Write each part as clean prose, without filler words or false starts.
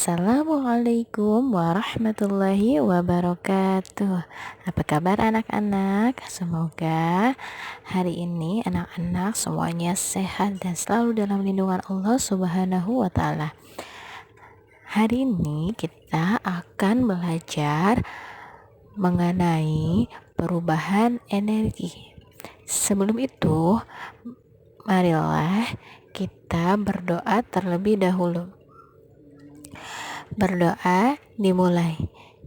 Assalamualaikum warahmatullahi wabarakatuh. Apa kabar anak-anak? Semoga hari ini anak-anak semuanya sehat dan selalu dalam lindungan Allah Subhanahu wa taala. Hari ini kita akan belajar mengenai perubahan energi. Sebelum itu, marilah kita berdoa terlebih dahulu. Berdoa dimulai.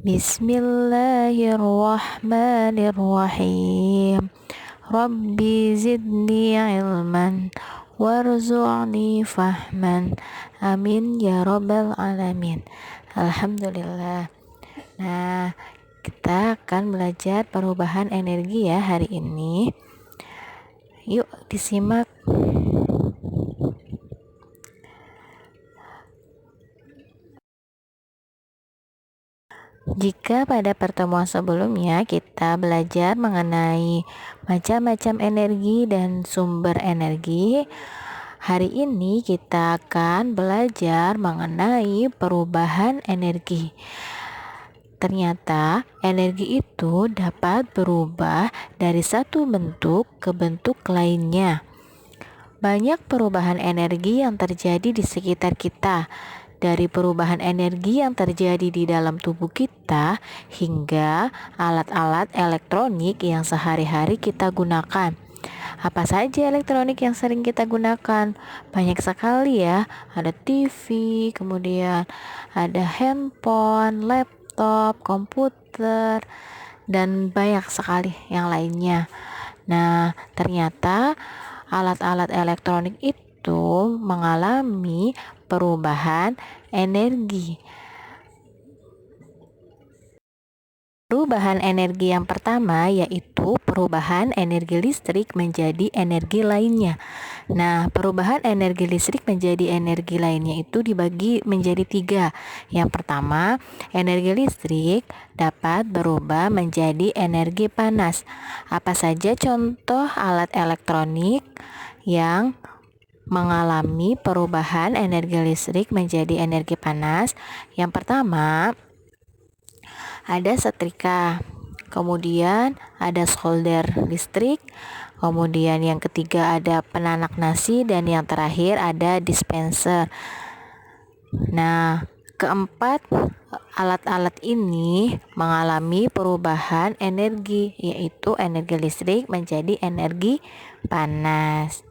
Bismillahirrahmanirrahim. Rabbi zidni ilman warzu'ni fahman. Amin ya rabbal alamin. Alhamdulillah. Nah, kita akan belajar perubahan energi ya hari ini. Yuk disimak. Jika pada pertemuan sebelumnya kita belajar mengenai macam-macam energi dan sumber energi, hari ini kita akan belajar mengenai perubahan energi. Ternyata energi itu dapat berubah dari satu bentuk ke bentuk lainnya. Banyak perubahan energi yang terjadi di sekitar kita, dari perubahan energi yang terjadi di dalam tubuh kita hingga alat-alat elektronik yang sehari-hari kita gunakan. Apa saja elektronik yang sering kita gunakan? Banyak sekali ya. Ada TV, kemudian ada handphone, laptop, komputer, dan banyak sekali yang lainnya. Nah, ternyata alat-alat elektronik itu mengalami perubahan energi. Perubahan energi yang pertama yaitu perubahan energi listrik menjadi energi lainnya. Nah, perubahan energi listrik menjadi energi lainnya itu dibagi menjadi 3. Yang pertama, energi listrik dapat berubah menjadi energi panas. Apa saja contoh alat elektronik yang mengalami perubahan energi listrik menjadi energi panas? Yang pertama, ada setrika, kemudian ada solder listrik, kemudian yang ketiga ada penanak nasi, dan yang terakhir ada dispenser. Nah, keempat alat-alat ini mengalami perubahan energi, yaitu energi listrik menjadi energi panas.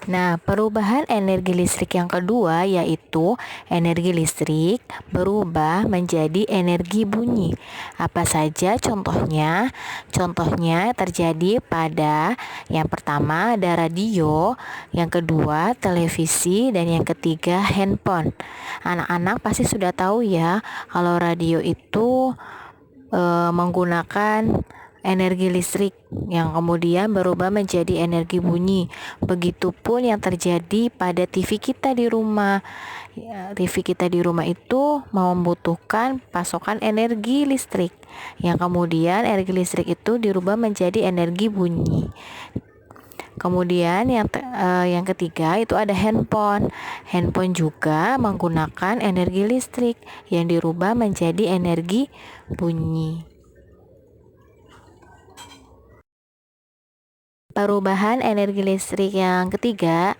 Nah, perubahan energi listrik yang kedua yaitu energi listrik berubah menjadi energi bunyi. Apa saja contohnya? Contohnya terjadi pada yang pertama ada radio, yang kedua televisi, dan yang ketiga handphone. Anak-anak pasti sudah tahu ya kalau radio itu menggunakan energi listrik yang kemudian berubah menjadi energi bunyi. Begitupun yang terjadi pada TV kita di rumah. TV kita di rumah itu membutuhkan pasokan energi listrik, yang kemudian energi listrik itu dirubah menjadi energi bunyi. Kemudian yang ketiga itu ada handphone. Handphone juga menggunakan energi listrik yang dirubah menjadi energi bunyi. Perubahan energi listrik yang ketiga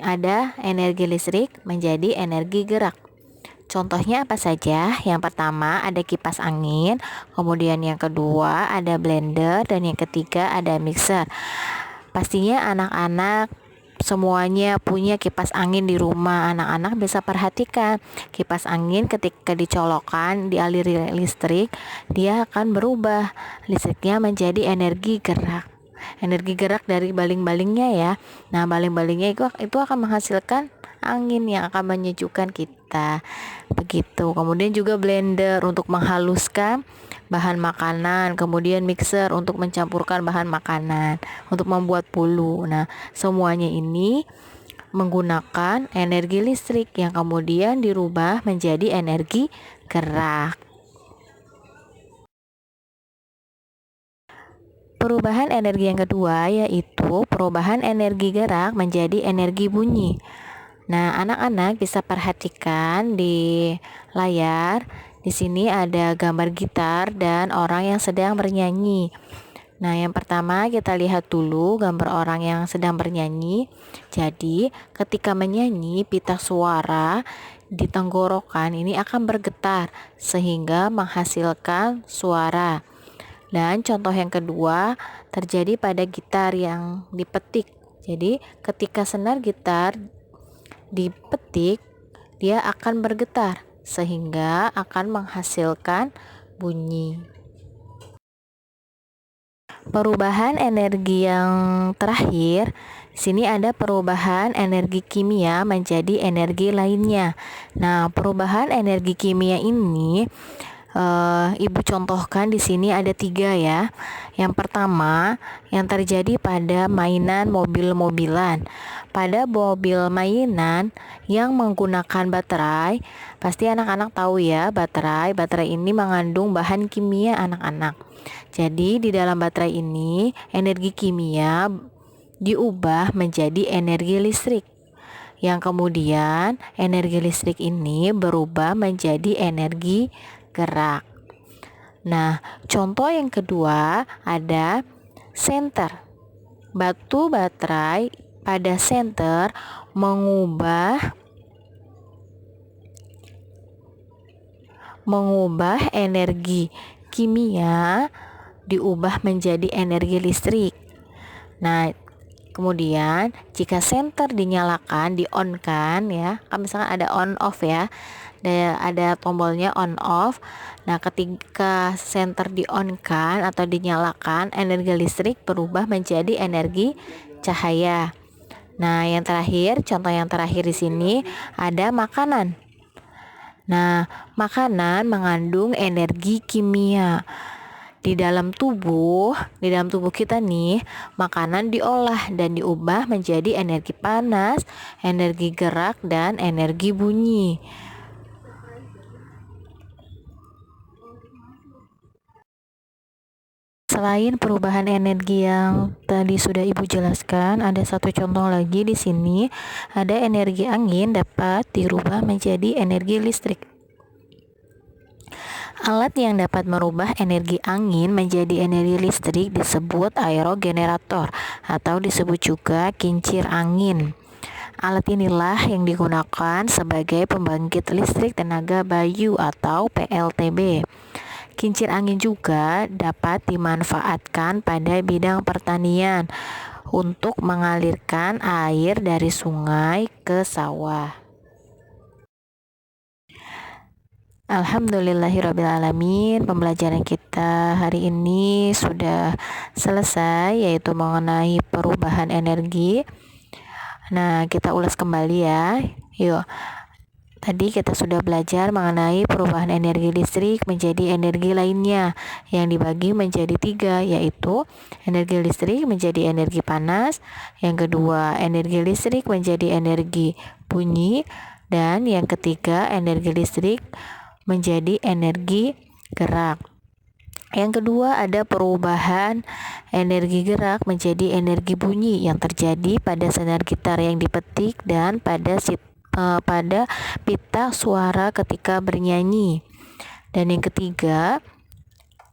ada energi listrik menjadi energi gerak. Contohnya apa saja? Yang pertama ada kipas angin, kemudian yang kedua ada blender, dan yang ketiga ada mixer. Pastinya anak-anak semuanya punya kipas angin di rumah. Anak-anak bisa perhatikan kipas angin ketika dicolokkan, dialiri listrik, dia akan berubah listriknya menjadi energi gerak. Energi gerak dari baling-balingnya ya. Nah, baling-balingnya itu akan menghasilkan angin yang akan menyejukkan kita. Begitu. Kemudian juga blender untuk menghaluskan bahan makanan, kemudian mixer untuk mencampurkan bahan makanan, untuk membuat bulu. Nah, semuanya ini menggunakan energi listrik yang kemudian dirubah menjadi energi gerak. Perubahan energi yang kedua yaitu perubahan energi gerak menjadi energi bunyi. Nah, anak-anak bisa perhatikan di layar. Di sini ada gambar gitar dan orang yang sedang bernyanyi. Nah, yang pertama kita lihat dulu gambar orang yang sedang bernyanyi. Jadi, ketika menyanyi, pita suara di tenggorokan ini akan bergetar sehingga menghasilkan suara. Dan contoh yang kedua terjadi pada gitar yang dipetik. Jadi, ketika senar gitar dipetik, dia akan bergetar sehingga akan menghasilkan bunyi. Perubahan energi yang terakhir, sini ada perubahan energi kimia menjadi energi lainnya. Nah, perubahan energi kimia ini Ibu contohkan di sini ada 3 ya. Yang pertama, yang terjadi pada mainan mobil-mobilan. Pada mobil mainan yang menggunakan baterai, pasti anak-anak tahu ya, baterai ini mengandung bahan kimia anak-anak. Jadi di dalam baterai ini energi kimia diubah menjadi energi listrik. Yang kemudian energi listrik ini berubah menjadi energi gerak. Nah, contoh yang kedua ada senter. Batu baterai pada senter mengubah energi kimia diubah menjadi energi listrik. Nah, kemudian jika senter dinyalakan, di-on-kan ya, kan misalkan ada on off ya, ada tombolnya on off. Nah, ketika senter di-on-kan atau dinyalakan, energi listrik berubah menjadi energi cahaya. Nah, yang terakhir, contoh yang terakhir di sini ada makanan. Nah, makanan mengandung energi kimia. Di dalam tubuh kita nih, makanan diolah dan diubah menjadi energi panas, energi gerak, dan energi bunyi. Selain perubahan energi yang tadi sudah Ibu jelaskan, ada satu contoh lagi di sini. Ada energi angin dapat dirubah menjadi energi listrik. Alat yang dapat merubah energi angin menjadi energi listrik disebut aerogenerator atau disebut juga kincir angin. Alat inilah yang digunakan sebagai pembangkit listrik tenaga bayu atau PLTB. Kincir angin juga dapat dimanfaatkan pada bidang pertanian untuk mengalirkan air dari sungai ke sawah. Alhamdulillahirrabbilalamin, pembelajaran kita hari ini sudah selesai, yaitu mengenai perubahan energi. Nah, kita ulas kembali ya. Yuk, tadi kita sudah belajar mengenai perubahan energi listrik menjadi energi lainnya yang dibagi menjadi 3, yaitu energi listrik menjadi energi panas, yang kedua energi listrik menjadi energi bunyi, dan yang ketiga energi listrik menjadi energi gerak. Yang kedua ada perubahan energi gerak menjadi energi bunyi yang terjadi pada senar gitar yang dipetik dan pada pita suara ketika bernyanyi. Dan yang ketiga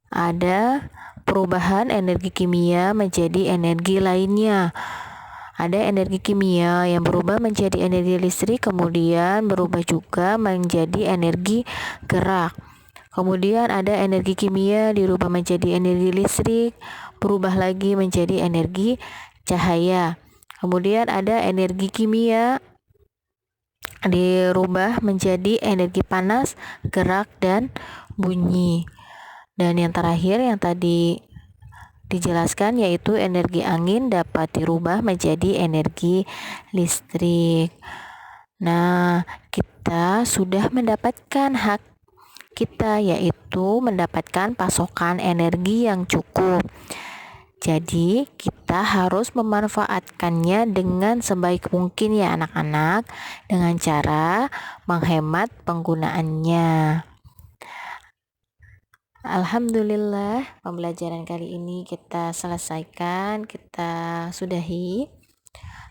ada perubahan energi kimia menjadi energi lainnya. Ada energi kimia yang berubah menjadi energi listrik, kemudian berubah juga menjadi energi gerak. Kemudian ada energi kimia dirubah menjadi energi listrik, berubah lagi menjadi energi cahaya. Kemudian ada energi kimia dirubah menjadi energi panas, gerak, dan bunyi. Dan yang terakhir yang tadi dijelaskan yaitu energi angin dapat dirubah menjadi energi listrik. Nah, kita sudah mendapatkan hak kita, yaitu mendapatkan pasokan energi yang cukup. Jadi, kita harus memanfaatkannya dengan sebaik mungkin ya anak-anak, dengan cara menghemat penggunaannya. Alhamdulillah, pembelajaran kali ini kita selesaikan, kita sudahi.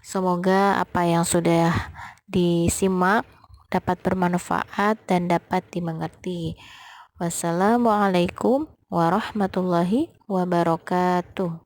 Semoga apa yang sudah disimak, dapat bermanfaat dan dapat dimengerti. Wassalamualaikum warahmatullahi wabarakatuh.